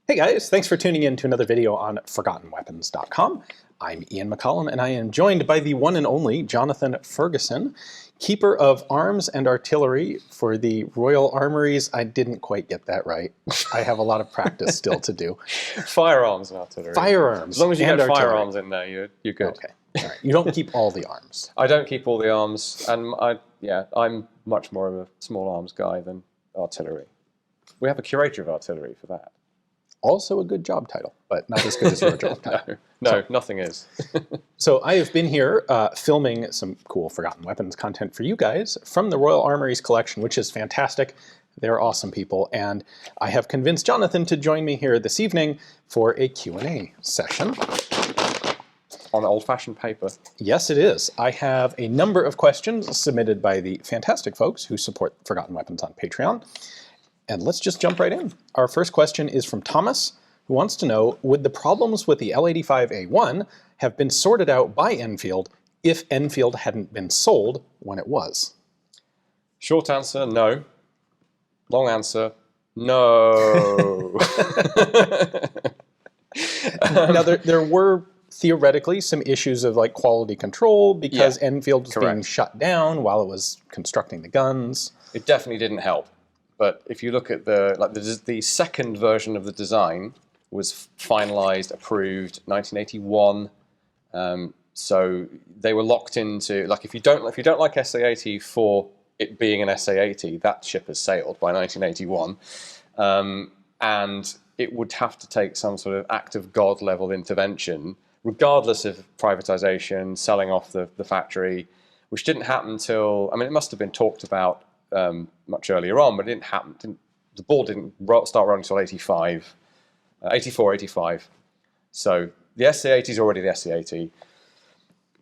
Hey guys, thanks for tuning in to another video on ForgottenWeapons.com. I'm Ian McCollum, and I am joined by the one and only Jonathan Ferguson, keeper of arms and artillery for the Royal Armouries. I didn't quite get that right. I have a lot of practice still to do. Firearms and artillery. Firearms. As long as you and get artillery. firearms in there, you're good. Okay. All right. You don't keep all the arms. I don't keep all the arms, and I'm much more of a small arms guy than artillery. We have a curator of artillery for that. Also a good job title, but not as good as your job title. No, nothing is. So I have been here filming some cool Forgotten Weapons content for you guys from the Royal Armouries collection, which is fantastic. They're awesome people, and I have convinced Jonathan to join me here this evening for a Q&A session. On old-fashioned paper. Yes, it is. I have a number of questions submitted by the fantastic folks who support Forgotten Weapons on Patreon. And let's just jump right in. Our first question is from Thomas, who wants to know, would the problems with the L85A1 have been sorted out by Enfield if Enfield hadn't been sold when it was? Short answer, no. Long answer, no. Now, there were theoretically some issues of like quality control because Enfield was being shut down while it was constructing the guns. It definitely didn't help. But if you look at the second version of the design was finalized, approved, 1981. So they were locked into, like, if you don't like SA80 for it being an SA80, that ship has sailed by 1981, and it would have to take some sort of act of God level intervention, regardless of privatization, selling off the factory, which didn't happen until, I mean, it must have been talked about much earlier on, but it didn't happen. The ball didn't start rolling until 85, 84, 85. So the SA80 is already the SA80.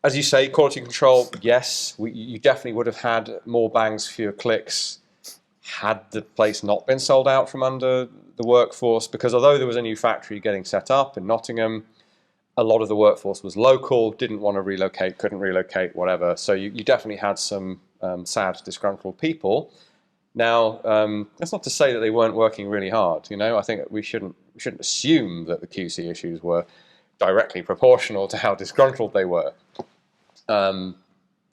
As you say, quality control, yes, you definitely would have had more bangs, fewer clicks, had the place not been sold out from under the workforce, because although there was a new factory getting set up in Nottingham, a lot of the workforce was local, didn't want to relocate, couldn't relocate, whatever. So you definitely had some sad, disgruntled people. Now, that's not to say that they weren't working really hard. You know, I think we shouldn't assume that the QC issues were directly proportional to how disgruntled they were. But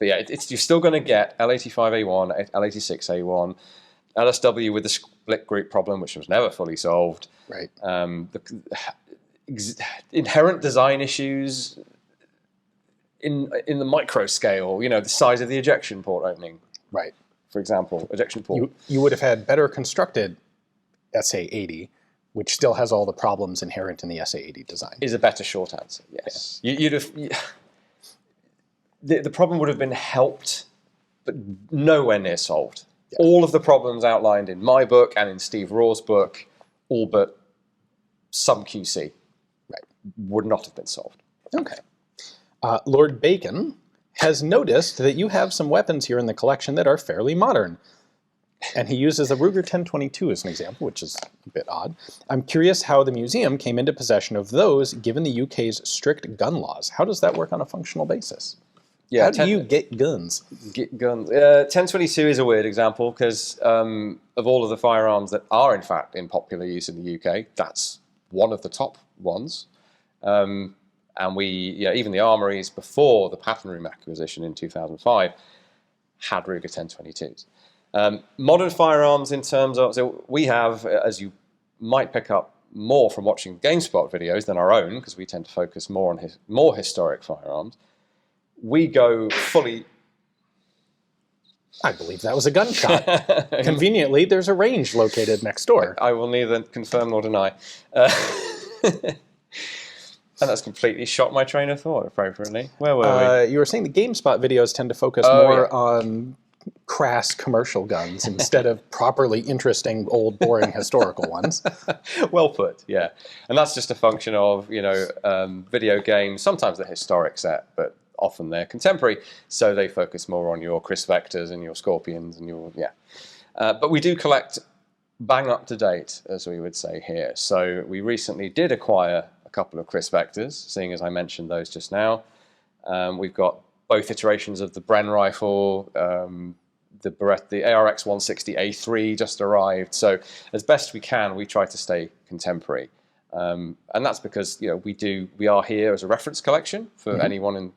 yeah, you're still going to get L85A1, L86A1, LSW with the split group problem, which was never fully solved. Right. Inherent design issues in the micro scale, you know, the size of the ejection port opening. Right. For example, ejection port. You would have had better constructed SA80, which still has all the problems inherent in the SA80 design. Is a better short answer, yes. Yeah. You'd have... The problem would have been helped, but nowhere near solved. Yeah. All of the problems outlined in my book and in Steve Raw's book, all but some QC, would not have been solved. Okay. Lord Bacon has noticed that you have some weapons here in the collection that are fairly modern. And he uses the Ruger 1022 as an example, which is a bit odd. I'm curious how the museum came into possession of those given the UK's strict gun laws. How does that work on a functional basis? Yeah, how do you get guns? Get guns. 1022 is a weird example because of all of the firearms that are in fact in popular use in the UK, that's one of the top ones. And even the armories before the pattern room acquisition in 2005 had Ruger 1022s. Modern firearms in terms of, so we have, as you might pick up more from watching GameSpot videos than our own, because we tend to focus more on more historic firearms, we go fully... I believe that was a gunshot. Conveniently, there's a range located next door. I will neither confirm nor deny. And that's completely shot my train of thought, appropriately. Where were we? You were saying the GameSpot videos tend to focus more on crass commercial guns instead of properly interesting, old, boring historical ones. Well put, yeah. And that's just a function of, you know, video games. Sometimes they're historic set, but often they're contemporary. So they focus more on your Chris Vectors and your Scorpions and your, but we do collect bang up to date, as we would say here. So we recently did acquire a couple of Chris Vectors, seeing as I mentioned those just now. We've got both iterations of the Bren rifle, the ARX 160A3 just arrived. So as best we can, we try to stay contemporary. And that's because we are here as a reference collection for anyone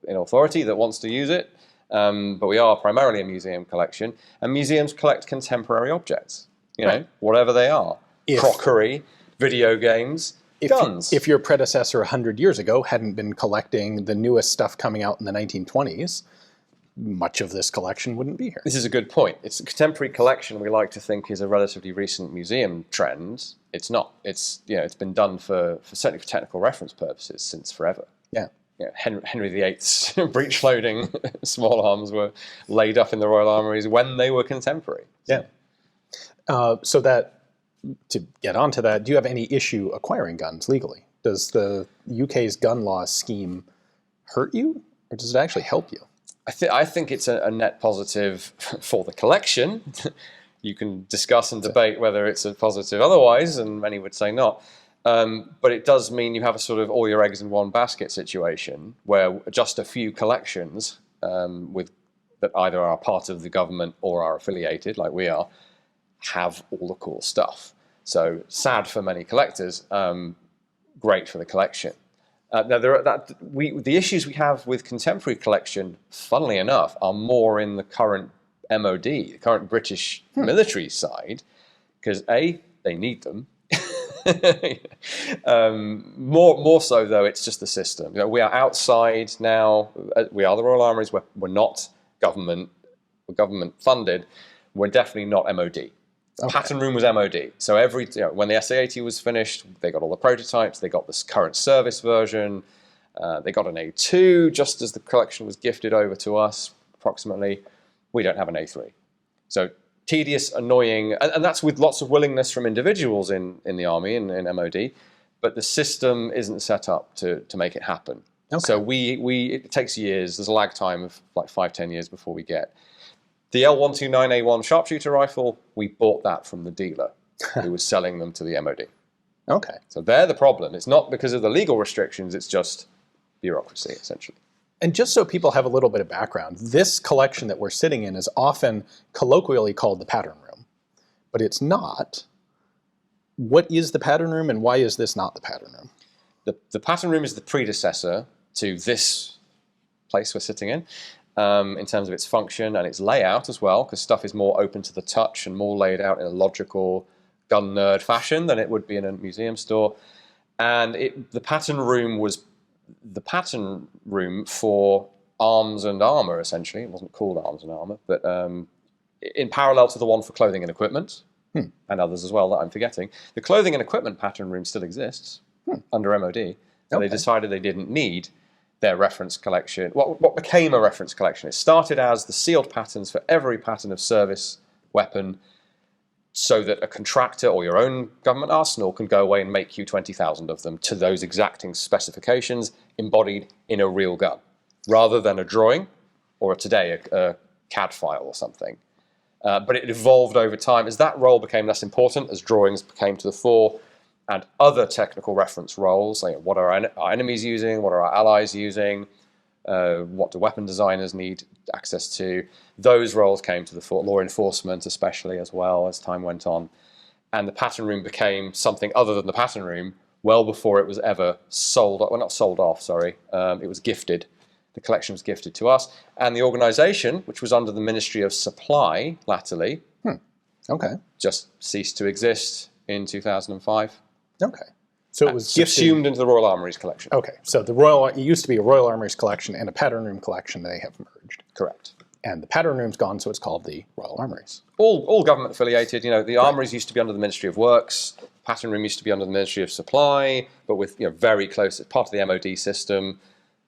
in authority that wants to use it. But we are primarily a museum collection, and museums collect contemporary objects, whatever they are. Crockery, video games, guns. If your predecessor 100 years ago hadn't been collecting the newest stuff coming out in the 1920s, much of this collection wouldn't be here. This is a good point. It's a contemporary collection we like to think is a relatively recent museum trend. It's not. It's been done for certainly for technical reference purposes since forever. Yeah. Henry VIII's breech-loading small arms were laid up in the Royal Armouries when they were contemporary. Yeah. To get onto that, do you have any issue acquiring guns legally? Does the UK's gun law scheme hurt you, or does it actually help you? I think it's a net positive for the collection. You can discuss and debate whether it's a positive otherwise, and many would say not. But it does mean you have a sort of all your eggs in one basket situation where just a few collections that either are part of the government or are affiliated, like we are, have all the cool stuff. So sad for many collectors, great for the collection. Now, the issues we have with contemporary collection, funnily enough, are more in the current MOD, the current British military side, because A, they need them. More so, though, it's just the system. We are outside now. We are the Royal Armouries. We're not government. We're government funded. We're definitely not MOD. Okay. Pattern room was MOD. So when the SA-80 was finished, they got all the prototypes. They got this current service version. They got an A2 just as the collection was gifted over to us, approximately. We don't have an A3. So tedious, annoying, and that's with lots of willingness from individuals in the Army and in MOD, but the system isn't set up to make it happen. Okay. So it takes years. There's a lag time of like 5-10 years before we get. The L129A1 sharpshooter rifle, we bought that from the dealer who was selling them to the MOD. Okay. So they're the problem. It's not because of the legal restrictions, it's just bureaucracy, essentially. And just so people have a little bit of background, this collection that we're sitting in is often colloquially called the pattern room, but it's not. What is the pattern room, and why is this not the pattern room? The pattern room is the predecessor to this place we're sitting in terms of its function and its layout as well, because stuff is more open to the touch and more laid out in a logical gun nerd fashion than it would be in a museum store. And the pattern room was the pattern room for arms and armor, essentially. It wasn't called arms and armor, but in parallel to the one for clothing and equipment, and others as well that I'm forgetting. The clothing and equipment pattern room still exists under MOD, and they decided they didn't need their reference collection. What became a reference collection? It started as the sealed patterns for every pattern of service weapon, so that a contractor or your own government arsenal can go away and make you 20,000 of them to those exacting specifications embodied in a real gun, rather than a drawing or today a CAD file or something. But it evolved over time as that role became less important, as drawings came to the fore, and other technical reference roles, like what are our enemies using, what are our allies using, what do weapon designers need access to, those roles came to the fore, law enforcement especially as well as time went on. And the pattern room became something other than the pattern room well before it was ever sold, well not sold off, sorry, it was gifted. The collection was gifted to us. And the organization, which was under the Ministry of Supply latterly, just ceased to exist in 2005. Okay. So it was subsumed into the Royal Armouries collection. Okay. So it used to be a Royal Armouries collection and a pattern room collection. They have merged. Correct. And the pattern room's gone, so it's called the Royal Armouries. All government affiliated. The Armouries used to be under the Ministry of Works. Pattern room used to be under the Ministry of Supply, but with very close, part of the MOD system.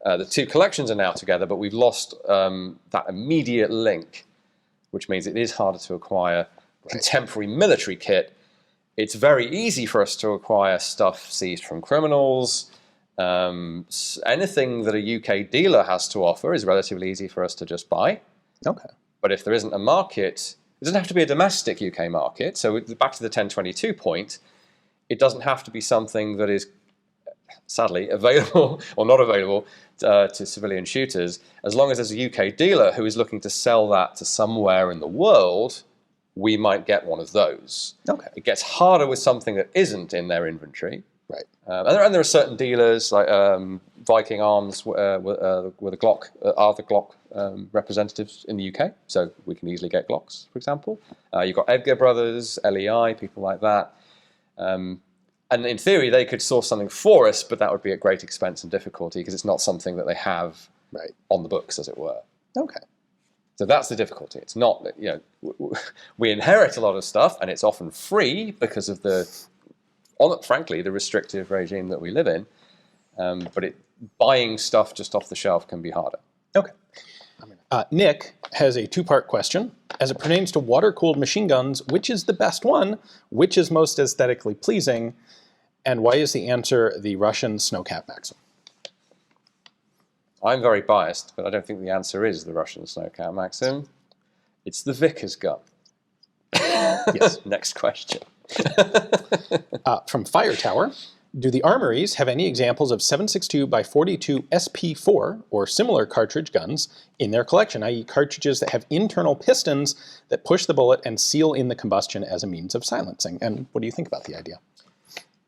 The two collections are now together, but we've lost that immediate link, which means it is harder to acquire contemporary military kit. It's very easy for us to acquire stuff seized from criminals. Anything that a UK dealer has to offer is relatively easy for us to just buy. Okay. But if there isn't a market, it doesn't have to be a domestic UK market. So back to the 1022 point, it doesn't have to be something that is sadly available or not available to civilian shooters. As long as there's a UK dealer who is looking to sell that to somewhere in the world, we might get one of those. Okay. It gets harder with something that isn't in their inventory, Right. And there are certain dealers like Viking Arms were the Glock are the Glock representatives in the UK, so we can easily get Glocks, for example. You've got Edgar Brothers, LEI, people like that. And in theory, they could source something for us, but that would be at great expense and difficulty because it's not something that they have on the books, as it were. Okay. So that's the difficulty. It's not, we inherit a lot of stuff, and it's often free because of frankly, the restrictive regime that we live in. But buying stuff just off the shelf can be harder. Okay. Nick has a two-part question. As it pertains to water-cooled machine guns, which is the best one? Which is most aesthetically pleasing? And why is the answer the Russian Snowcat Maxim? I'm very biased, but I don't think the answer is the Russian Snowcat Maxim. It's the Vickers gun. Yes. Next question. From Fire Tower, do the Armouries have any examples of 7.62 by 42 SP4 or similar cartridge guns in their collection, i.e. cartridges that have internal pistons that push the bullet and seal in the combustion as a means of silencing? And what do you think about the idea?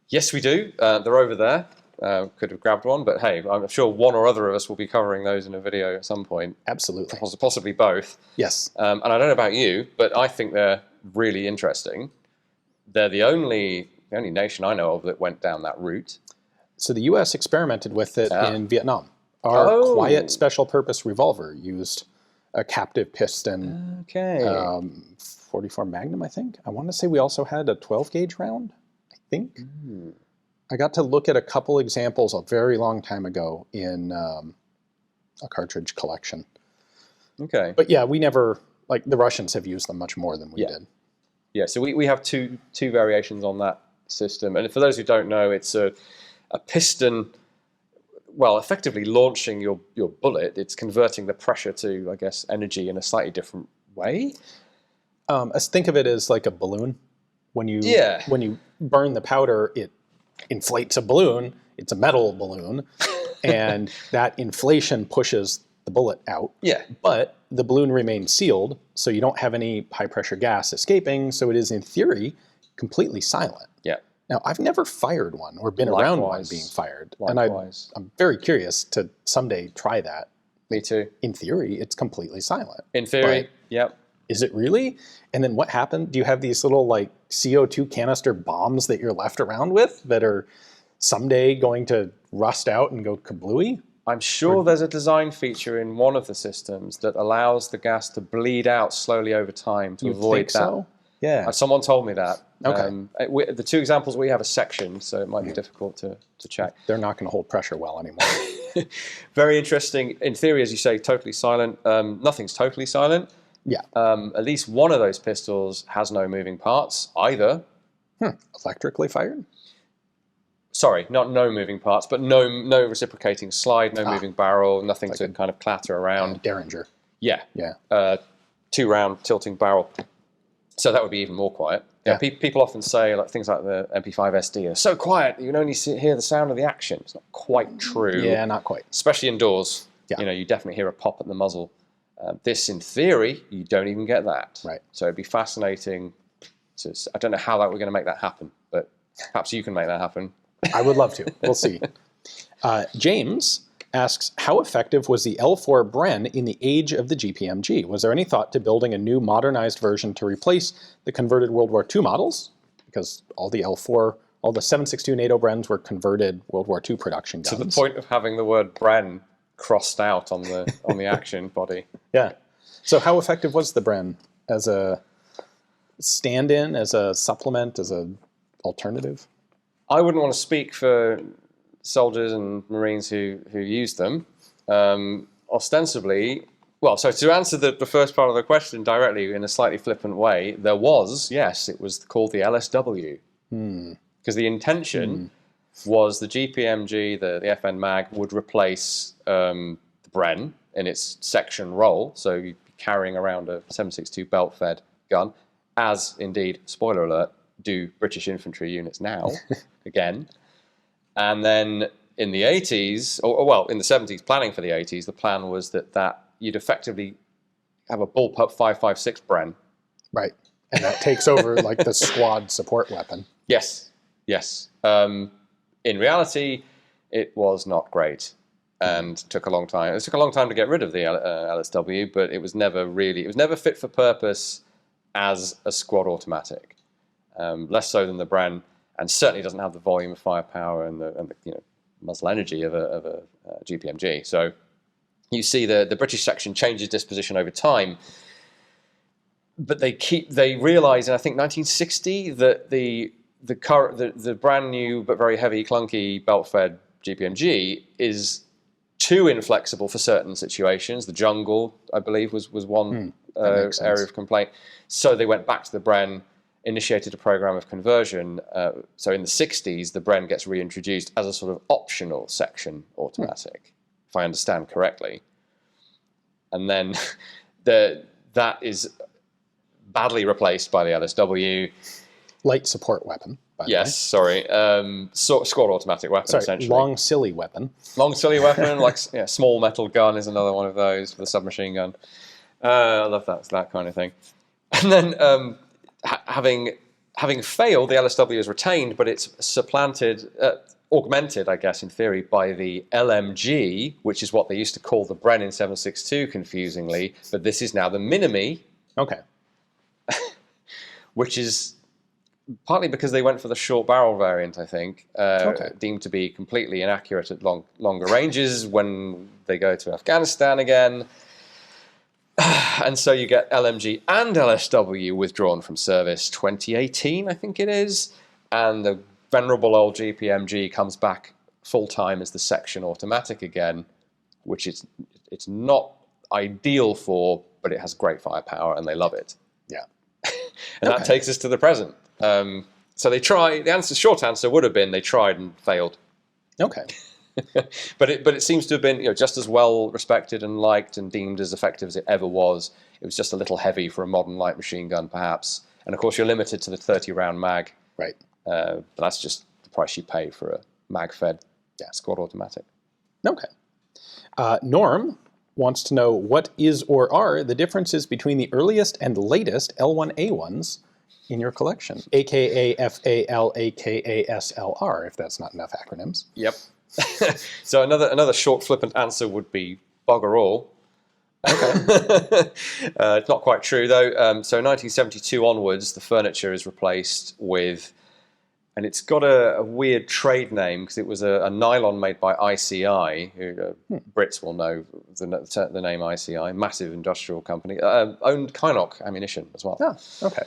Yes, we do. They're over there. Could have grabbed one, but hey, I'm sure one or other of us will be covering those in a video at some point. Absolutely. Possibly both. Yes. And I don't know about you, but I think they're really interesting. They're the only nation I know of that went down that route. So the U.S. experimented with it in Vietnam. Our quiet special purpose revolver used a captive piston 44 Magnum, I think. I want to say we also had a 12 gauge round, I think. I got to look at a couple examples a very long time ago in a cartridge collection. Okay. But yeah, we never, like the Russians have used them much more than we did. Yeah, so we have two variations on that system. And for those who don't know, it's a piston, well, effectively launching your bullet. It's converting the pressure to, I guess, energy in a slightly different way. Think of it as like a balloon. When you burn the powder, it inflates a balloon. It's a metal balloon. And that inflation pushes the bullet out. Yeah. But the balloon remains sealed, so you don't have any high-pressure gas escaping, so it is, in theory, completely silent. Yeah. Now, I've never fired one or been around one being fired. Likewise. And I'm very curious to someday try that. Me too. In theory, it's completely silent. In theory, yep. Is it really? And then what happened? Do you have these little like CO2 canister bombs that you're left around with that are someday going to rust out and go kablooey? I'm sure there's a design feature in one of the systems that allows the gas to bleed out slowly over time to avoid that. So? Yeah. Someone told me that. Okay. The two examples we have are sectioned, so it might be difficult to check. They're not going to hold pressure well anymore. Very interesting. In theory, as you say, totally silent. Nothing's totally silent. Yeah. At least one of those pistols has no moving parts either. Electrically fired? Sorry, not no moving parts, but no reciprocating slide, no moving barrel, nothing like to kind of clatter around. Derringer. Yeah. Yeah. 2-round tilting barrel. So that would be even more quiet. Yeah. People often say like things like the MP5 SD are so quiet you can only hear the sound of the action. It's not quite true. Yeah, not quite. Especially indoors. Yeah. You definitely hear a pop at the muzzle. This, in theory, you don't even get that. Right. So it'd be fascinating to. I don't know how we're going to make that happen, but perhaps you can make that happen. I would love to. We'll see. James asks, how effective was the L4 Bren in the age of the GPMG? Was there any thought to building a new modernized version to replace the converted World War II models? Because all the L4, all the 7.62 NATO Brens were converted World War II production guns. To the point of having the word Bren crossed out on the action body. Yeah. So how effective was the Bren as a stand-in, as a supplement, as an alternative? I wouldn't want to speak for soldiers and Marines who use them. Ostensibly, well, so to answer the first part of the question directly in a slightly flippant way, it was called the LSW. Because the intention was the GPMG, the FN mag, would replace the Bren in its section role, so you'd be carrying around a 7.62 belt-fed gun, as indeed, spoiler alert, do British infantry units now, again. And then in the 80s, or in the 70s, planning for the 80s, the plan was that you'd effectively have a bullpup 5.56 Bren. Right, and that takes over like the squad support weapon. Yes. In reality, it was not great and took a long time. It took a long time to get rid of the LSW, but it was never fit for purpose as a squad automatic. Less so than the Bren, and certainly doesn't have the volume of firepower and the muzzle energy of a GPMG. So you see the British section changes disposition over time, but they realise in I think 1960 that the brand new but very heavy, clunky belt-fed GPMG is too inflexible for certain situations. The jungle, I believe, was one area of complaint. So they went back to the Bren, initiated a program of conversion. So in the 60s, the Bren gets reintroduced as a sort of optional section automatic, if I understand correctly. And then that is badly replaced by the LSW. Light support weapon, by the way. Yes, sorry. Squad automatic weapon, essentially. Long, silly weapon. Long, silly weapon, like small metal gun is another one of those for the submachine gun. I love that kind of thing. And then having failed, the LSW is retained, but it's supplanted, augmented, I guess, in theory, by the LMG, which is what they used to call the Bren in 7.62, confusingly. But this is now the Minimi. Okay. Which is partly because they went for the short barrel variant, I think, deemed to be completely inaccurate at longer ranges when they go to Afghanistan again. And so you get LMG and LSW withdrawn from service 2018, I think it is, and the venerable old GPMG comes back full-time as the section automatic again, which it's not ideal for, but it has great firepower and they love it. Yeah. And that takes us to the present. So they try. The short answer would have been they tried and failed. Okay. but it seems to have been just as well respected and liked and deemed as effective as it ever was. It was just a little heavy for a modern light machine gun, perhaps. And of course, you're limited to the 30-round mag. Right. But that's just the price you pay for a mag-fed squad automatic. Okay. Norm wants to know what is or are the differences between the earliest and latest L1A1s in your collection, aka FAL, aka SLR, if that's not enough acronyms. Yep. So another short, flippant answer would be bugger all. Okay. It's not quite true, though. So 1972 onwards, the furniture is replaced with, and it's got a weird trade name because it was a nylon made by ICI, who Brits will know the name ICI, massive industrial company, owned Kynoch ammunition as well. Oh, okay.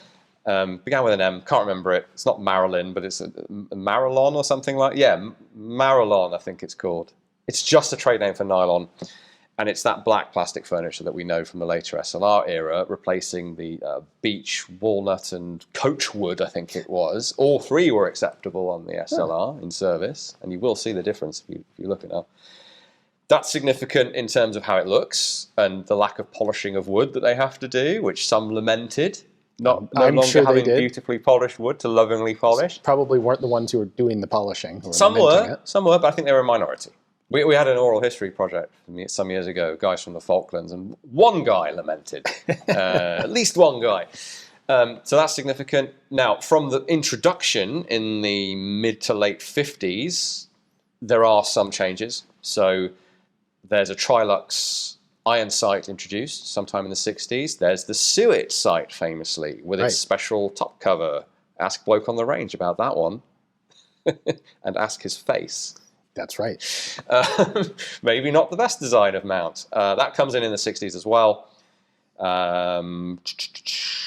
Began with an M, can't remember it. It's not Marilyn, but it's a Marilon or something like. Yeah, Marilon, I think it's called. It's just a trade name for nylon, and it's that black plastic furniture that we know from the later SLR era, replacing the beech, walnut, and coach wood, I think it was. All three were acceptable on the SLR in service, and you will see the difference if you look it up. That's significant in terms of how it looks and the lack of polishing of wood that they have to do, which some lamented. No longer having beautifully polished wood to lovingly polish. Probably weren't the ones who were doing the polishing. Some were, but I think they were a minority. We had an oral history project some years ago, guys from the Falklands, and one guy lamented. At least one guy. So that's significant. Now, from the introduction in the mid to late 50s, there are some changes. So there's a Trilux iron sight introduced sometime in the 60s. There's the Suet sight, famously, with its special top cover. Ask bloke on the range about that one. And ask his face. That's right. Maybe not the best design of mount. That comes in the 60s as well.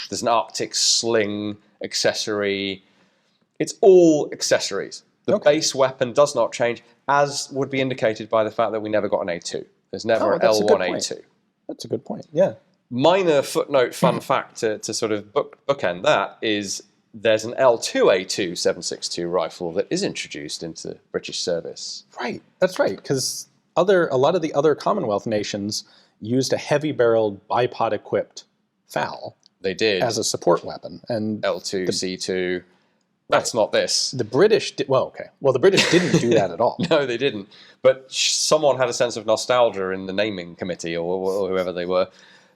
There's an Arctic sling accessory. It's all accessories. The base weapon does not change, as would be indicated by the fact that we never got an A2. There's never an L1A2. That's a good point, yeah. Minor footnote fun fact to sort of bookend that is there's an L2A2 7.62 rifle that is introduced into British service. Right, that's right, because a lot of the other Commonwealth nations used a heavy-barreled bipod-equipped FAL. They did. As a support weapon. And L2, C2... That's not this. The British did, well, the British didn't do that at all. No, they didn't. But someone had a sense of nostalgia in the naming committee or whoever they were,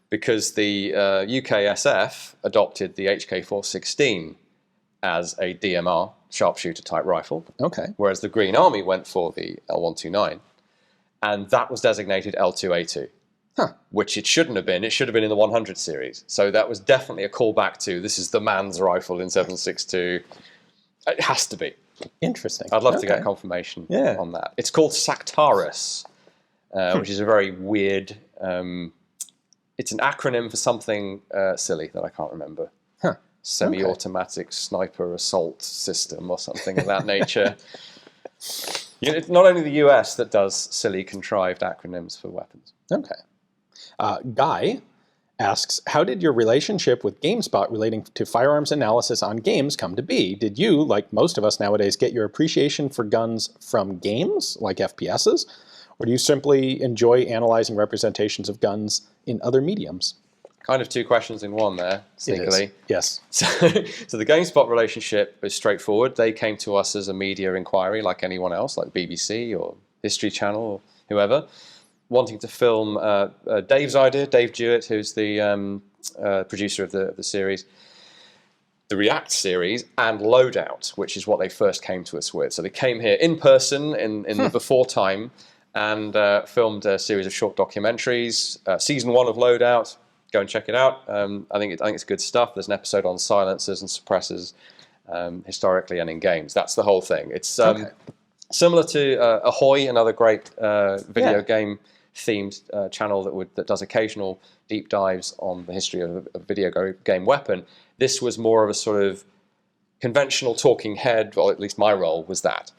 because the UKSF adopted the HK416 as a DMR, sharpshooter type rifle, Okay. whereas the Green Army went for the L129, and that was designated L2A2, which it shouldn't have been. It should have been in the 100 series. So that was definitely a callback to, this is the man's rifle in 7.62. It has to be. Interesting. I'd love to get confirmation on that. It's called Sactaris, which is a very weird... it's an acronym for something silly that I can't remember. Semi-automatic sniper assault system or something of that nature. It's not only the US that does silly, contrived acronyms for weapons. Okay. Guy asks, how did your relationship with GameSpot relating to firearms analysis on games come to be? Did you, like most of us nowadays, get your appreciation for guns from games, like FPSs? Or do you simply enjoy analyzing representations of guns in other mediums? Kind of two questions in one there, sneakily. Yes. So the GameSpot relationship is straightforward. They came to us as a media inquiry like anyone else, like BBC or History Channel or whoever, wanting to film Dave's idea, Dave Jewett, who's the producer of the series, the React series, and Loadout, which is what they first came to us with. So they came here in person in the before time and filmed a series of short documentaries. Season 1 of Loadout, go and check it out. I think it's good stuff. There's an episode on silencers and suppressors historically and in games. That's the whole thing. It's similar to Ahoy, another great video game themed channel that does occasional deep dives on the history of a video game weapon. This was more of a sort of conventional talking head, or at least my role was that.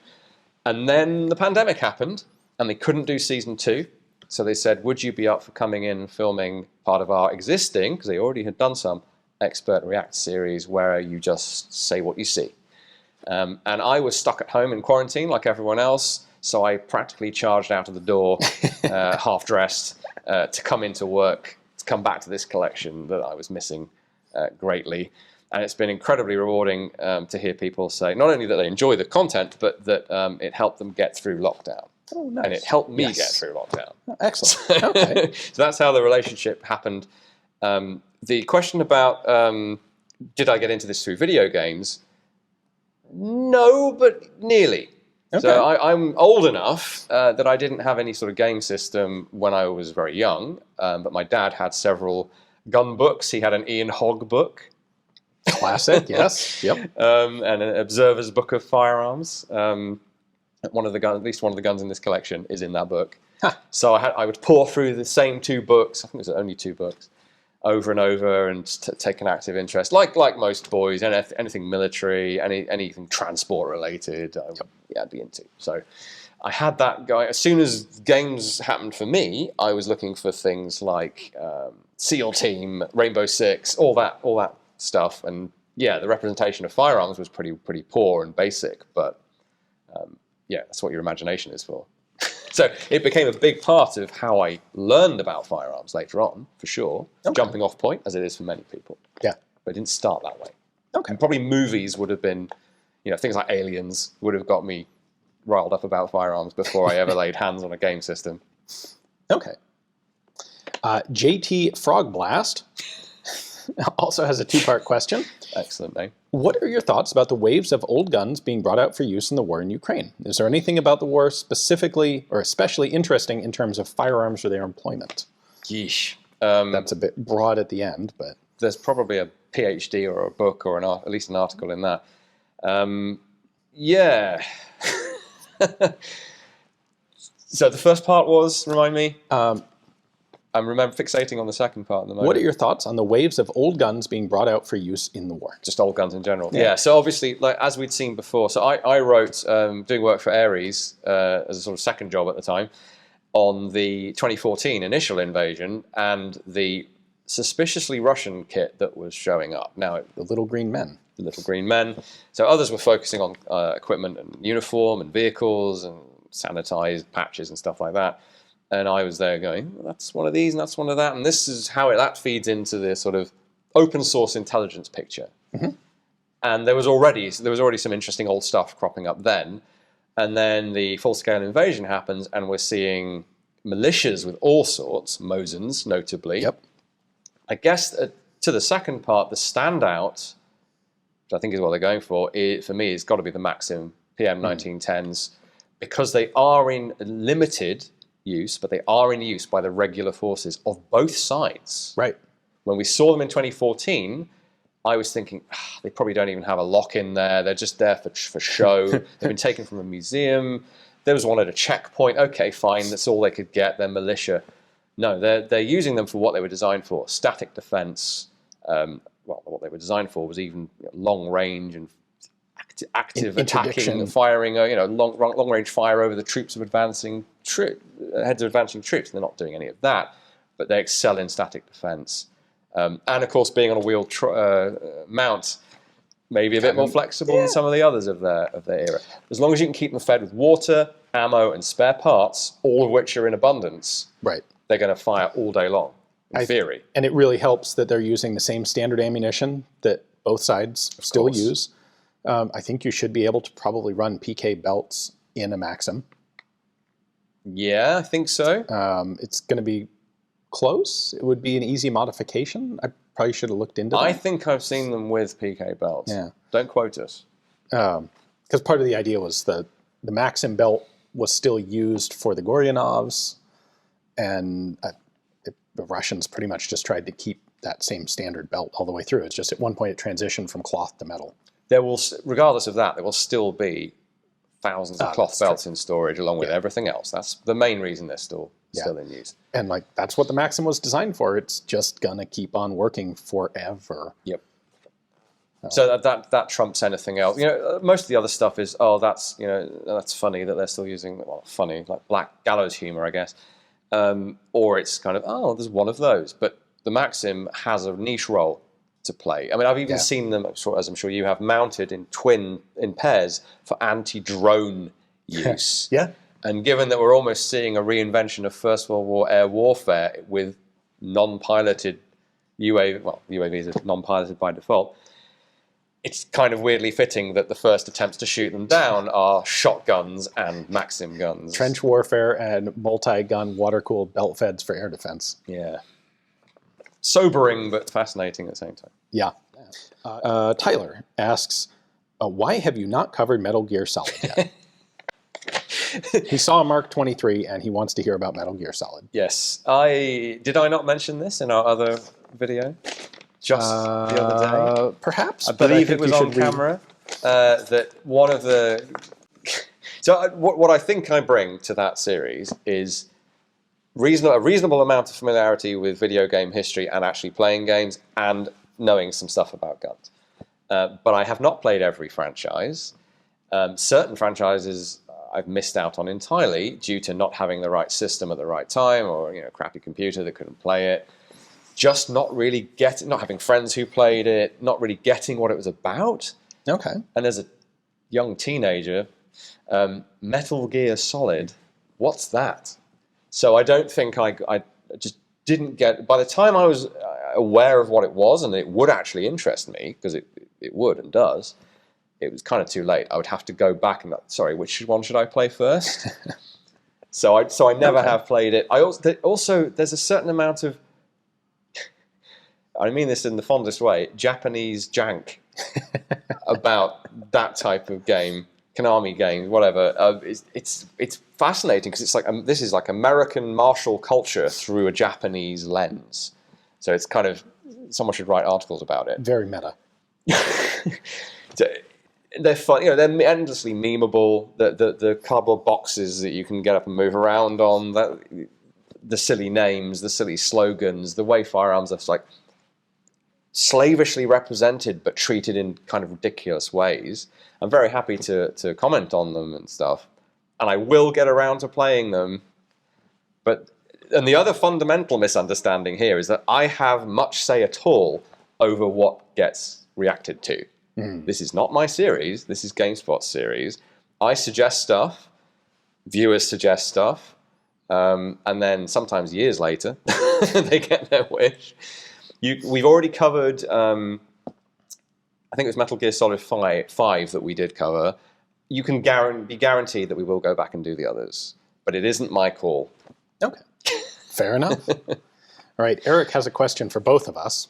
And then the pandemic happened, and they couldn't do season 2. So they said, would you be up for coming in and filming part of our existing, because they already had done some, Expert React series where you just say what you see. And I was stuck at home in quarantine like everyone else, so I practically charged out of the door, half-dressed, to come into work, to come back to this collection that I was missing greatly. And it's been incredibly rewarding to hear people say, not only that they enjoy the content, but that it helped them get through lockdown. Oh, nice. And it helped me get through lockdown. Excellent. Okay. So that's how the relationship happened. The question about did I get into this through video games? No, but nearly. Okay. So I'm old enough that I didn't have any sort of game system when I was very young, but my dad had several gun books. He had an Ian Hogg book. Classic, yes. Yep. And an Observer's Book of Firearms. One of the guns, at least one of the guns in this collection, is in that book. So I would pour through the same 2 books. I think it was only 2 books, over and over, and take an active interest, like most boys. Anything military, anything transport related, I'd be into. So I had that guy. As soon as games happened for me, I was looking for things like SEAL Team, Rainbow Six, all that stuff. And yeah, the representation of firearms was pretty poor and basic, but yeah, that's what your imagination is for. So it became a big part of how I learned about firearms later on, for sure. Okay. Jumping off point, as it is for many people. Yeah. But it didn't start that way. Okay. And probably movies would have been, things like Aliens would have got me riled up about firearms before I ever laid hands on a game system. Okay. JT Frogblast also has a 2-part question. Excellent name. What are your thoughts about the waves of old guns being brought out for use in the war in Ukraine? Is there anything about the war specifically or especially interesting in terms of firearms or their employment? Yeesh. That's a bit broad at the end, but... There's probably a PhD or a book or at least an article in that. Yeah. So the first part was, remind me? I'm fixating on the second part at the moment. What are your thoughts on the waves of old guns being brought out for use in the war? Just old guns in general. Yeah. So obviously, like as we'd seen before, so I wrote, doing work for Ares as a sort of second job at the time, on the 2014 initial invasion and the suspiciously Russian kit that was showing up. Now, the Little Green Men. The Little Green Men. So others were focusing on equipment and uniform and vehicles and sanitized patches and stuff like that. And I was there going, well, that's one of these and that's one of that. And this is how that feeds into the sort of open source intelligence picture. Mm-hmm. And there was already some interesting old stuff cropping up then. And then the full-scale invasion happens, and we're seeing militias with all sorts, Mosins notably. Yep. I guess to the second part, the standout, which I think is what they're going for, for me, it's got to be the Maxim PM1910s, because they are in limited use, but they are in use by the regular forces of both sides. Right. When we saw them in 2014, I was thinking, they probably don't even have a lock in there. They're just there for show. They've been taken from a museum. There was one at a checkpoint. Okay, fine, that's all they could get. They're militia. No, they're using them for what they were designed for: static defense. Well, what they were designed for was even long range and active attacking, firing. Long range fire over the troops of advancing heads of advancing troops. They're not doing any of that, but they excel in static defense. And of course, being on a wheeled mount, maybe a bit more flexible than some of the others of their era. As long as you can keep them fed with water, ammo, and spare parts, all of which are in abundance, right, they're going to fire all day long, in theory. And it really helps that they're using the same standard ammunition that both sides still use. I think you should be able to probably run PK belts in a Maxim. Yeah, I think so. It's going to be close. It would be an easy modification. I probably should have looked into that. I think I've seen them with PK belts. Yeah. Don't quote us. Because part of the idea was the Maxim belt was still used for the Goryanovs, and the Russians pretty much just tried to keep that same standard belt all the way through. It's just at one point it transitioned from cloth to metal. There will, regardless of that, there will still be thousands of cloth belts in storage along with everything else. That's the main reason they're still in use. And that's what the Maxim was designed for. It's just gonna keep on working forever. Yep. So that trumps anything else. Most of the other stuff is, that's funny that they're still using, funny, like black gallows humor, I guess. Or it's kind of, there's one of those. But the Maxim has a niche role to play. I mean, I've even seen them, as I'm sure you have, mounted in pairs for anti-drone use. Yeah. And given that we're almost seeing a reinvention of First World War air warfare with non-piloted UAVs are non-piloted by default, it's kind of weirdly fitting that the first attempts to shoot them down are shotguns and Maxim guns. Trench warfare and multi-gun water-cooled belt feds for air defense. Yeah. Sobering, but fascinating at the same time. Yeah. Tyler asks, why have you not covered Metal Gear Solid yet? He saw Mark 23 and he wants to hear about Metal Gear Solid. Yes. Did I not mention this in our other video? Just the other day? Perhaps. I believe it was on camera. That one of the... So what I think I bring to that series is a reasonable amount of familiarity with video game history and actually playing games and knowing some stuff about guns. But I have not played every franchise. Certain franchises I've missed out on entirely due to not having the right system at the right time, or a crappy computer that couldn't play it. Just not having friends who played it, not really getting what it was about. Okay. And as a young teenager, Metal Gear Solid, what's that? So I don't think I just didn't get... By the time I was aware of what it was, and it would actually interest me, because it would and does, it was kind of too late. I would have to go back and... Sorry, which one should I play first? So I never have played it. Also, there's a certain amount of... I mean this in the fondest way, Japanese jank about that type of game, Konami game, whatever. It's fascinating because it's like this is like American martial culture through a Japanese lens. So it's kind of, someone should write articles about it. Very meta. They're fun, they're endlessly memeable. The cardboard boxes that you can get up and move around on, the silly names, the silly slogans, the way firearms are like slavishly represented but treated in kind of ridiculous ways. I'm very happy to comment on them and stuff, and I will get around to playing them. And the other fundamental misunderstanding here is that I have much say at all over what gets reacted to. This is not my series. This is GameSpot's series. I suggest stuff. Viewers suggest stuff. And then sometimes years later, they get their wish. We've already covered, I think it was Metal Gear Solid 5 that we did cover. You can be guaranteed that we will go back and do the others. But it isn't my call. Okay. Fair enough. All right. Eric has a question for both of us.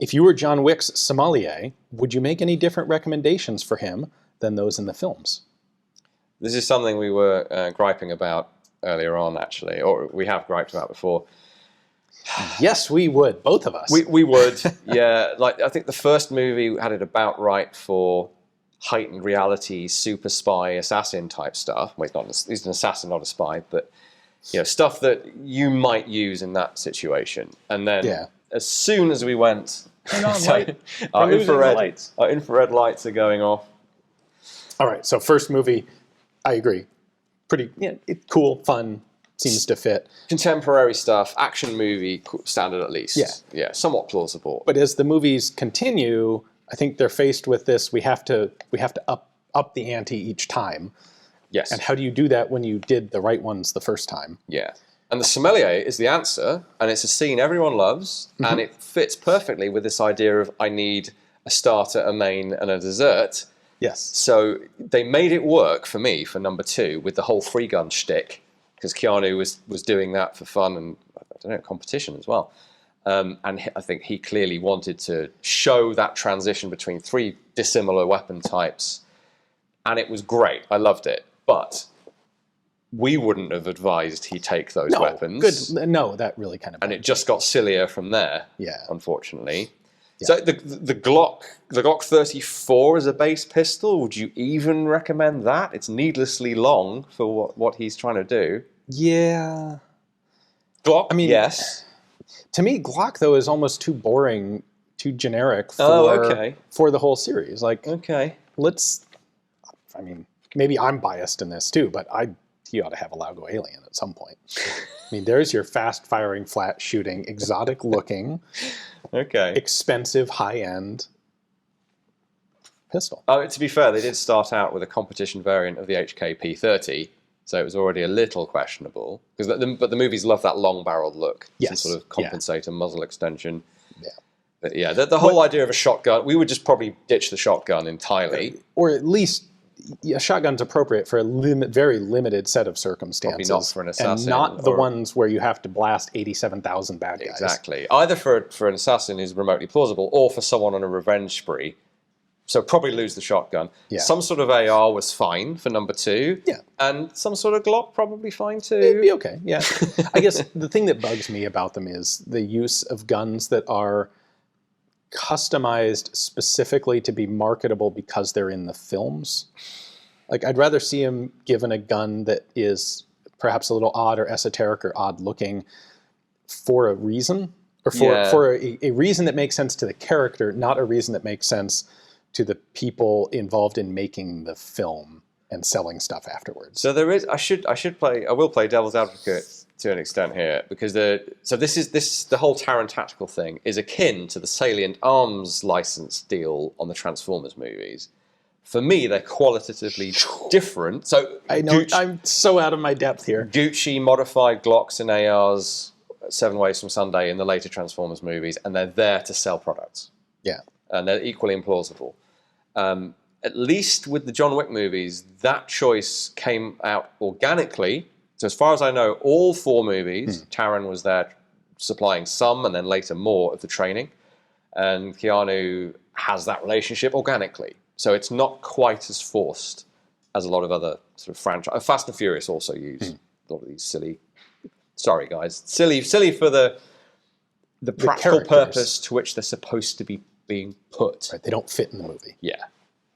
If you were John Wick's sommelier, would you make any different recommendations for him than those in the films? This is something we were griping about earlier on, actually, or we have griped about before. Yes, we would, both of us. We would, yeah. Like I think the first movie had it about right for heightened reality, super spy, assassin type stuff. Well, he's an assassin, not a spy, but stuff that you might use in that situation. And then as soon as we went, turn on light. our infrared lights are going off. All right, so first movie, I agree. Pretty cool, fun, seems to fit. Contemporary stuff, action movie standard at least. Yeah, somewhat plausible. But as the movies continue, I think they're faced with this. We have to up the ante each time. Yes. And how do you do that when you did the right ones the first time? Yeah. And the sommelier is the answer, and it's a scene everyone loves, and it fits perfectly with this idea of I need a starter, a main, and a dessert. Yes. So they made it work for me for number 2 with the whole free gun shtick, because Keanu was doing that for fun and competition as well. And I think he clearly wanted to show that transition between 3 dissimilar weapon types, and it was great. I loved it, but we wouldn't have advised he take those weapons. No, that really kind of. And it just got sillier from there. Yeah. Unfortunately. Yeah. So the Glock 34 as a base pistol, would you even recommend that? It's needlessly long for what he's trying to do. Yeah. Glock, I mean, yes. To me, Glock, though, is almost too boring, too generic for the whole series. Like, maybe I'm biased in this too, but he ought to have a Lago Alien at some point. I mean, there's your fast-firing, flat-shooting, exotic-looking, expensive, high-end pistol. To be fair, they did start out with a competition variant of the HK-P30, so it was already a little questionable. But the movies love that long-barreled look to sort of compensate a muzzle extension. Yeah. But yeah, the whole idea of a shotgun, we would just probably ditch the shotgun entirely. Or at least a shotgun's appropriate for a very limited set of circumstances. Probably not for an assassin. And not the ones where you have to blast 87,000 bad guys. Exactly. Either for an assassin who's remotely plausible, or for someone on a revenge spree. So probably lose the shotgun. Yeah. Some sort of AR was fine for number 2. Yeah. And some sort of Glock probably fine too. It'd be okay, yeah. I guess the thing that bugs me about them is the use of guns that are customized specifically to be marketable because they're in the films. Like, I'd rather see him given a gun that is perhaps a little odd or esoteric or odd looking for a reason, or for a reason that makes sense to the character, not a reason that makes sense to the people involved in making the film and selling stuff afterwards. So there is. I will play devil's advocate to an extent here, because the whole Taran tactical thing is akin to the Salient Arms license deal on the Transformers movies. For me, they're qualitatively different. So I know I'm so out of my depth here. Gucci modified Glocks and ARs 7 Ways from Sunday in the later Transformers movies, and they're there to sell products. Yeah. And they're equally implausible. At least with the John Wick movies, that choice came out organically. So as far as I know, all 4 movies, Taran was there supplying some and then later more of the training. And Keanu has that relationship organically. So it's not quite as forced as a lot of other sort of franchise. Fast and Furious also use a lot of these silly for the practical purpose to which they're supposed to be being put. Right, they don't fit in the movie. Yeah.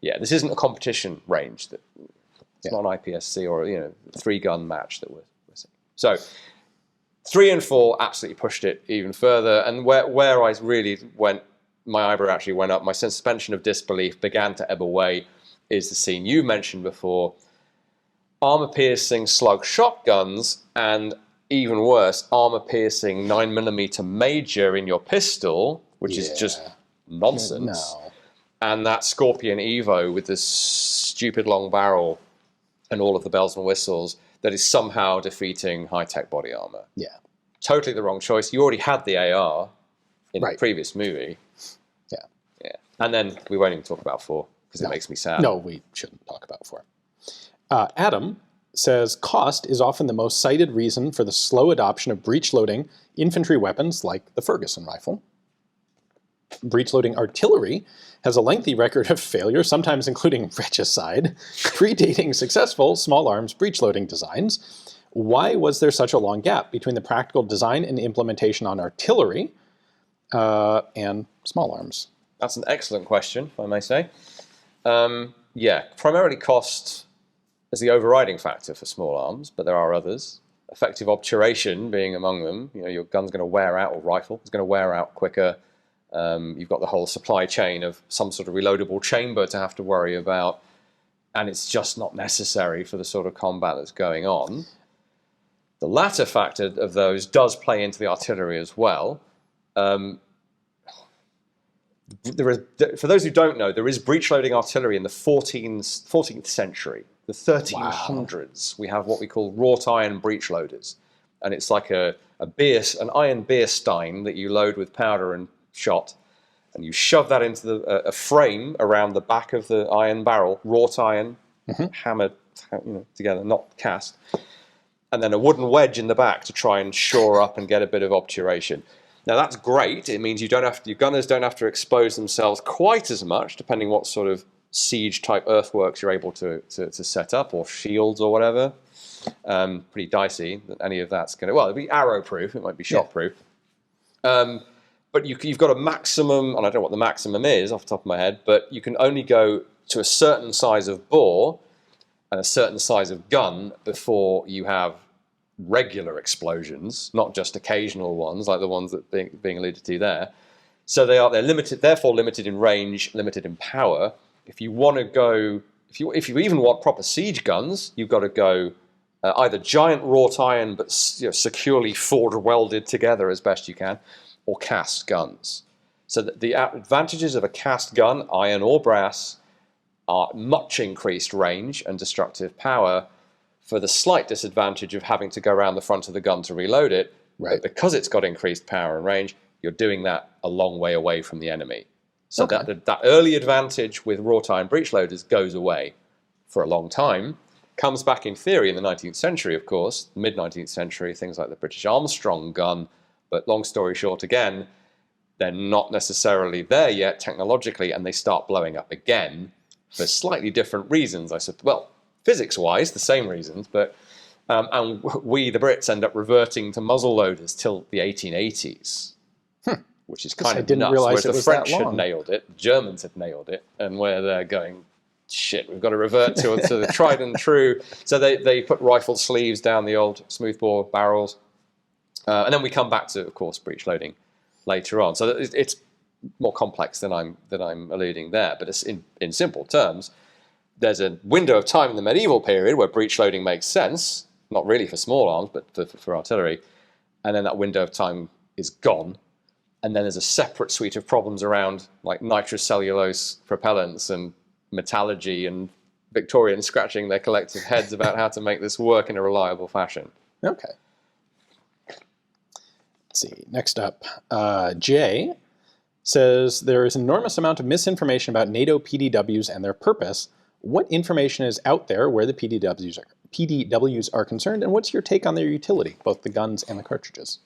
Yeah, this isn't a competition range. It's not an IPSC or 3-gun match that we're seeing. So 3 and 4 absolutely pushed it even further. And where I really went, my eyebrow actually went up, my suspension of disbelief began to ebb away, is the scene you mentioned before. Armor-piercing slug shotguns, and even worse, armor-piercing 9mm major in your pistol, which is just nonsense. No. And that Scorpion Evo with this stupid long barrel and all of the bells and whistles that is somehow defeating high-tech body armor. Yeah. Totally the wrong choice. You already had the AR in the previous movie. Yeah. Yeah. And then we won't even talk about 4 because it makes me sad. No, we shouldn't talk about 4. Adam says, cost is often the most cited reason for the slow adoption of breech-loading infantry weapons like the Ferguson rifle. Breech-loading artillery has a lengthy record of failure, sometimes including regicide, predating successful small arms breech-loading designs. Why was there such a long gap between the practical design and implementation on artillery and small arms? That's an excellent question, if I may say. Yeah, primarily cost is the overriding factor for small arms, but there are others. Effective obturation being among them. Your gun's going to wear out, or rifle is going to wear out quicker. You've got the whole supply chain of some sort of reloadable chamber to have to worry about, and it's just not necessary for the sort of combat that's going on. The latter factor of those does play into the artillery as well. For those who don't know, there is breech-loading artillery in the 14th century. The 1300s, we have what we call wrought iron breech loaders. And it's like an iron beer stein that you load with powder and shot, and you shove that into a frame around the back of the iron barrel, wrought iron, hammered together, not cast, and then a wooden wedge in the back to try and shore up and get a bit of obturation. Now that's great. It means your gunners don't have to expose themselves quite as much, depending what sort of siege type earthworks you're able to set up, or shields or whatever. Pretty dicey that any of that's going to, well, it'll be arrow proof, it might be shot proof. But you've got a maximum, and I don't know what the maximum is off the top of my head, but you can only go to a certain size of bore and a certain size of gun before you have regular explosions, not just occasional ones like the ones that being alluded to there. So they're limited, therefore limited in range, limited in power. If you want to go, if you even want proper siege guns, you've got to go either giant wrought iron but securely forward welded together as best you can, or cast guns. So the advantages of a cast gun, iron or brass, are much increased range and destructive power, for the slight disadvantage of having to go around the front of the gun to reload it. Right. But because it's got increased power and range, you're doing that a long way away from the enemy. So that early advantage with wrought iron breech loaders goes away for a long time. Comes back in theory in the 19th century, of course, mid-19th century, things like the British Armstrong gun. But long story short, again, they're not necessarily there yet technologically, and they start blowing up again for slightly different reasons, I suppose. Well, physics-wise, the same reasons, but and we, the Brits, end up reverting to muzzle loaders till the 1880s, which is kind of nuts. Whereas the French had nailed it, the Germans had nailed it, and where they're going, shit, we've got to revert to the tried and true. So they put rifle sleeves down the old smoothbore barrels. And then we come back to, of course, breech loading later on. So it's more complex than I'm alluding there. But it's in simple terms, there's a window of time in the medieval period where breech loading makes sense, not really for small arms, but for artillery. And then that window of time is gone. And then there's a separate suite of problems around like nitrocellulose propellants and metallurgy, and Victorians scratching their collective heads about how to make this work in a reliable fashion. Okay. Let's see. Next up, Jay says there is an enormous amount of misinformation about NATO PDWs and their purpose. What information is out there where the PDWs are concerned, and what's your take on their utility, both the guns and the cartridges?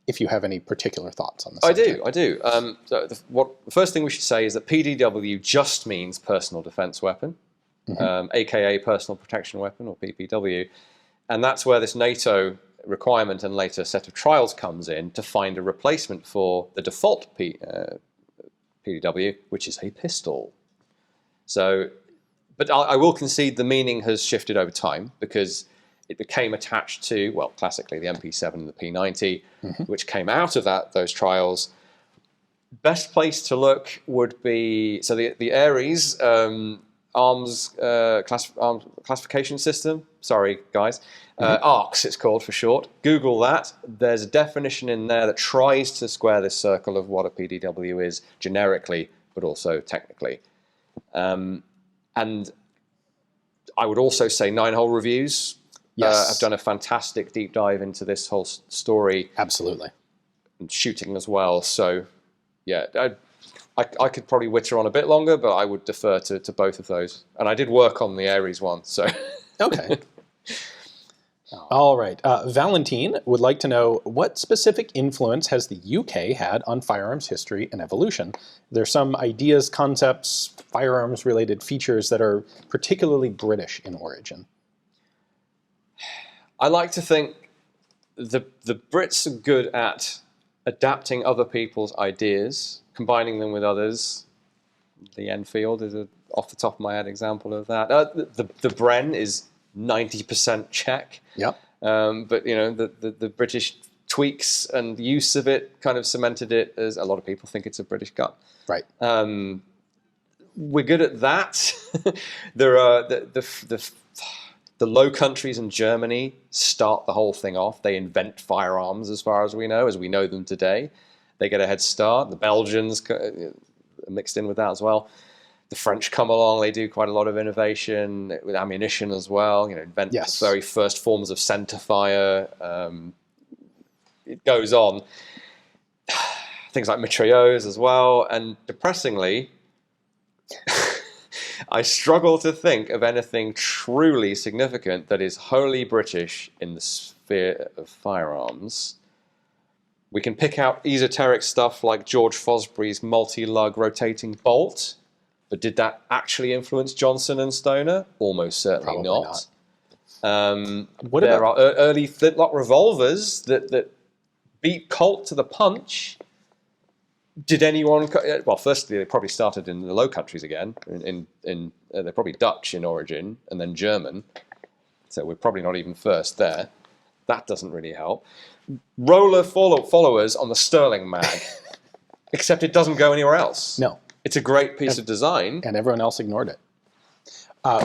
If you have any particular thoughts on this. I do. So the first thing we should say is that PDW just means personal defense weapon, aka personal protection weapon, or PPW, and that's where this NATO requirement and later set of trials comes in to find a replacement for the default PDW, which is a pistol. So, but I will concede the meaning has shifted over time, because it became attached to, well, classically the MP7 and the P90, which came out of those trials. Best place to look would be, so the Ares arms classification system. Sorry, guys. ARCS, it's called for short. Google that. There's a definition in there that tries to square this circle of what a PDW is generically, but also technically. And I would also say 9-hole reviews have done a fantastic deep dive into this whole story. Absolutely. And shooting as well. So, yeah, I could probably witter on a bit longer, but I would defer to both of those. And I did work on the Ares one, so. Okay. All right. Valentine would like to know, what specific influence has the UK had on firearms history and evolution? There's some ideas, concepts, firearms-related features that are particularly British in origin. I like to think the Brits are good at adapting other people's ideas, combining them with others. The Enfield is off the top of my head example of that. The Bren is 90% Czech. Yep. But the British tweaks and use of it kind of cemented it as a lot of people think it's a British gun. Right. We're good at that. There are the Low Countries and Germany start the whole thing off. They invent firearms as far as we know them today. They get a head start. The Belgians are mixed in with that as well. The French come along. They do quite a lot of innovation with ammunition as well. Invent the very first forms of centerfire. It goes on. Things like mitrailleuse as well. And depressingly, I struggle to think of anything truly significant that is wholly British in the sphere of firearms. We can pick out esoteric stuff like George Fosbury's multi-lug rotating bolt, but did that actually influence Johnson and Stoner? Almost certainly not. There are early flintlock revolvers that beat Colt to the punch. Did anyone? Well, firstly, they probably started in the Low Countries again. They're probably Dutch in origin and then German, so we're probably not even first there. That doesn't really help. Roller followers on the Sterling mag, except it doesn't go anywhere else. No, it's a great piece of design, and everyone else ignored it.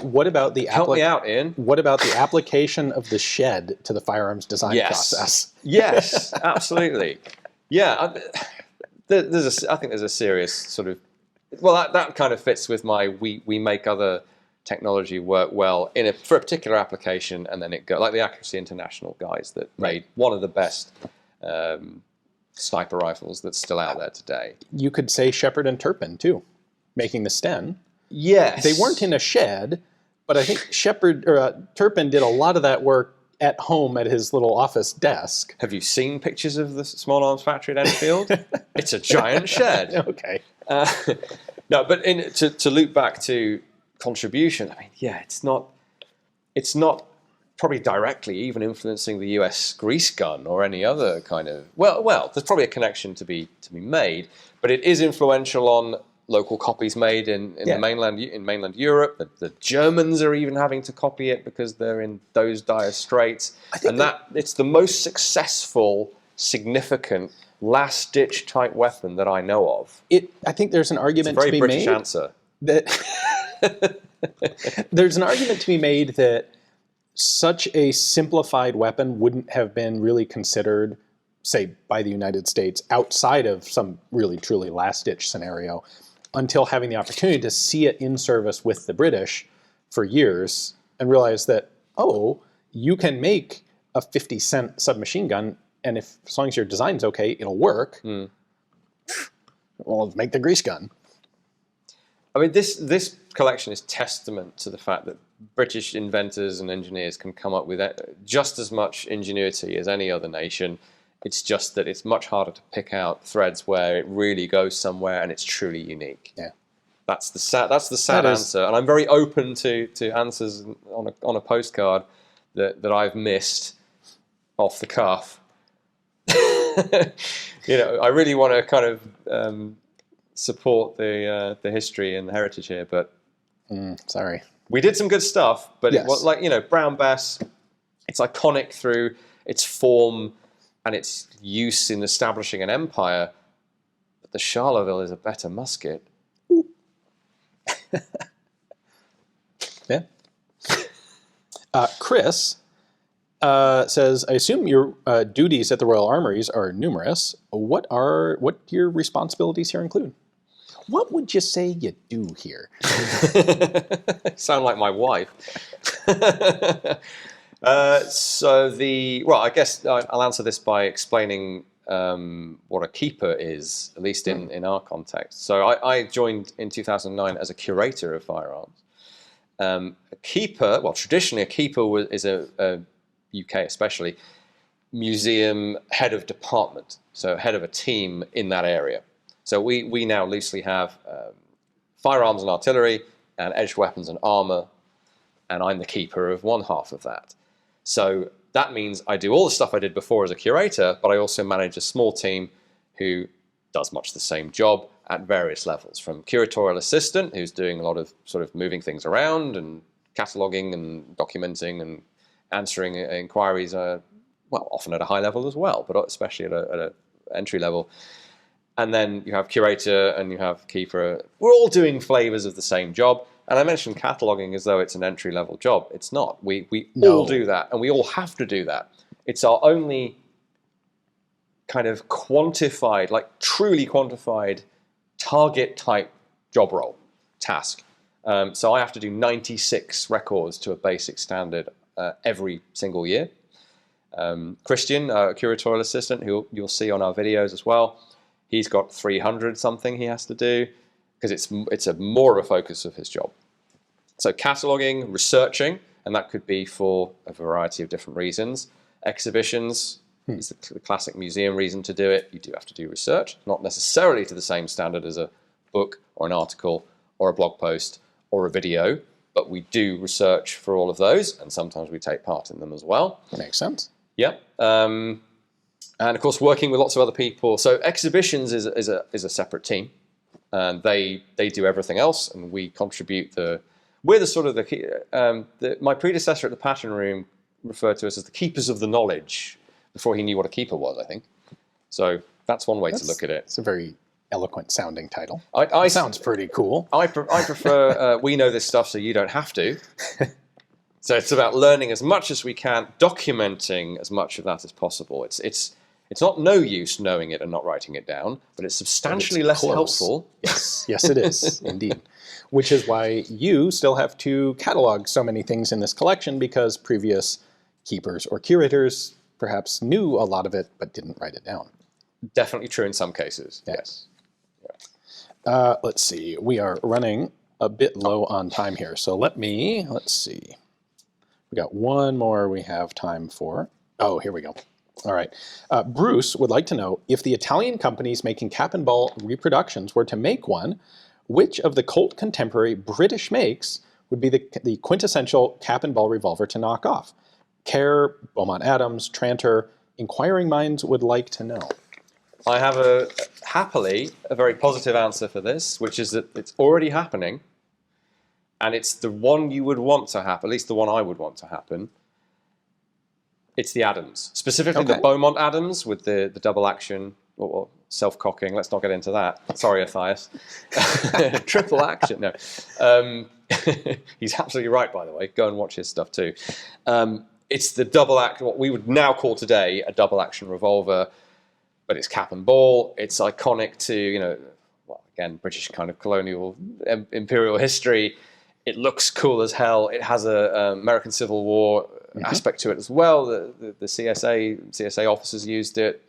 What about the help me out, Ian? What about the application of the shed to the firearms design process? Yes, absolutely. Yeah. I think there's a serious sort of, well, that kind of fits with my we make other technology work well for a particular application, and then it goes, like the Accuracy International guys that made one of the best sniper rifles that's still out there today. You could say Shepard and Turpin too, making the Sten. Yes, they weren't in a shed, but I think Turpin did a lot of that work at home at his little office desk. Have you seen pictures of the small arms factory at Enfield? It's a giant shed. Okay. No, but to loop back to contribution, I mean, yeah, it's not probably directly even influencing the US grease gun or any other kind of, well, there's probably a connection to be made, but it is influential on local copies made in mainland Europe. The Germans are even having to copy it because they're in those dire straits. And it's the most successful, significant, last-ditch type weapon that I know of. I think there's an argument to be made. It's a very British answer. There's an argument to be made that such a simplified weapon wouldn't have been really considered, say, by the United States outside of some really, truly last-ditch scenario, until having the opportunity to see it in service with the British for years and realize that, you can make a 50-cent submachine gun, and as long as your design's okay, it'll work. Well, make the grease gun. I mean, this collection is testament to the fact that British inventors and engineers can come up with just as much ingenuity as any other nation. It's just that it's much harder to pick out threads where it really goes somewhere and it's truly unique. Yeah, that's the sad answer. And I'm very open to answers on a postcard that I've missed off the cuff. I really want to kind of support the history and the heritage here, but sorry, we did some good stuff. But it was like Brown Bess. It's iconic through its form and its use in establishing an empire, but the Charleville is a better musket. Yeah. Chris says, I assume your duties at the Royal Armouries are numerous. What your responsibilities here include? What would you say you do here? Sound like my wife. I guess I'll answer this by explaining what a keeper is, at least in our context. So I joined in 2009 as a curator of firearms. A keeper, traditionally a keeper is a UK especially, museum head of department, so head of a team in that area. So we now loosely have firearms and artillery and edged weapons and armor, and I'm the keeper of one half of that. So that means I do all the stuff I did before as a curator, but I also manage a small team who does much the same job at various levels, from curatorial assistant, who's doing a lot of sort of moving things around and cataloging and documenting and answering inquiries, well, often at a high level as well, but especially at a entry level. And then you have curator and you have keeper. We're all doing flavors of the same job. And I mentioned cataloging as though it's an entry-level job. It's not. We all do that, and we all have to do that. It's our only kind of quantified, like truly quantified, target-type job role, task. So I have to do 96 records to a basic standard every single year. Christian, a curatorial assistant, who you'll see on our videos as well, he's got 300 something he has to do, because it's more of a focus of his job. So cataloging, researching, and that could be for a variety of different reasons. Exhibitions is the classic museum reason to do it. You do have to do research, not necessarily to the same standard as a book or an article or a blog post or a video, but we do research for all of those, and sometimes we take part in them as well. That makes sense. Yeah. And of course, working with lots of other people. So exhibitions is a separate team. And they do everything else, and we contribute we're the sort of my predecessor at the pattern room referred to us as the keepers of the knowledge before he knew what a keeper was, I think. So that's one way to look at it. It's a very eloquent sounding title. It sounds pretty cool. I prefer we know this stuff so you don't have to. So it's about learning as much as we can, documenting as much of that as possible. It's not no use knowing it and not writing it down, but it's substantially less helpful. Yes, it is, indeed. Which is why you still have to catalog so many things in this collection, because previous keepers or curators perhaps knew a lot of it but didn't write it down. Definitely true in some cases, yes. Let's see. We are running a bit low on time here, so let's see. We got one more we have time for. Oh, here we go. All right. Bruce would like to know, if the Italian companies making cap and ball reproductions were to make one, which of the Colt contemporary British makes would be the quintessential cap and ball revolver to knock off? Kerr, Beaumont Adams, Tranter, inquiring minds would like to know. I have happily a very positive answer for this, which is that it's already happening, and it's the one you would want to happen, at least the one I would want to happen. It's the Adams, specifically the Beaumont Adams with the double action, or self-cocking. Let's not get into that. Sorry, Matthias. Triple action. No, he's absolutely right. By the way, go and watch his stuff too. It's the double action, what we would now call today a double action revolver, but it's cap and ball. It's iconic to again, British kind of colonial imperial history. It looks cool as hell. It has a American Civil War aspect to it as well. The CSA officers used it.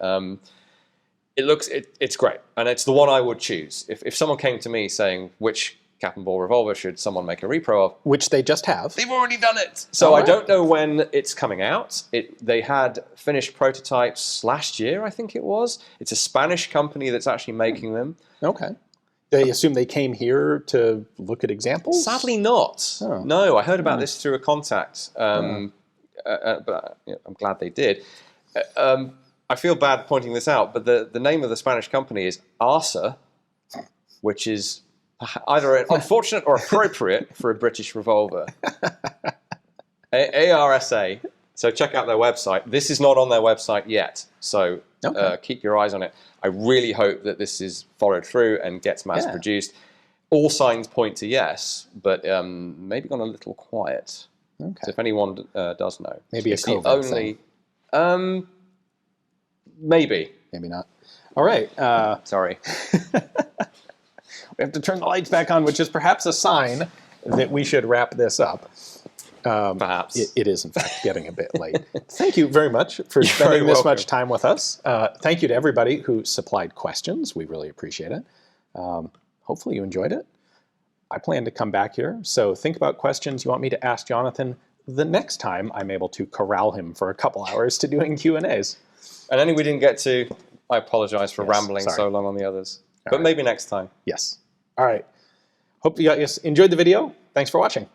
It's great, and it's the one I would choose. If someone came to me saying, which cap and ball revolver should someone make a repro of? Which they just have. They've already done it. So I don't know when it's coming out. They had finished prototypes last year, I think it was. It's a Spanish company that's actually making them. Okay. They assume they came here to look at examples? Sadly not. Oh. No, I heard about this through a contact, but I'm glad they did. I feel bad pointing this out, but the name of the Spanish company is ARSA, which is either unfortunate or appropriate for a British revolver. ARSA. So check out their website. This is not on their website yet, so keep your eyes on it. I really hope that this is followed through and gets mass produced. All signs point to yes, but maybe gone a little quiet. Okay. So if anyone does know, maybe it's the only thing. Maybe not. All right. Sorry. We have to turn the lights back on, which is perhaps a sign that we should wrap this up. Perhaps. It is, in fact, getting a bit late. Thank you very much for spending this much time with us. Thank you to everybody who supplied questions. We really appreciate it. Hopefully you enjoyed it. I plan to come back here, so think about questions you want me to ask Jonathan. the next time I'm able to corral him for a couple hours to doing Q&As. And any we didn't get to, I apologize for rambling sorry. so long on the others. But maybe next time. Yes. All right. Hope you guys enjoyed the video. Thanks for watching.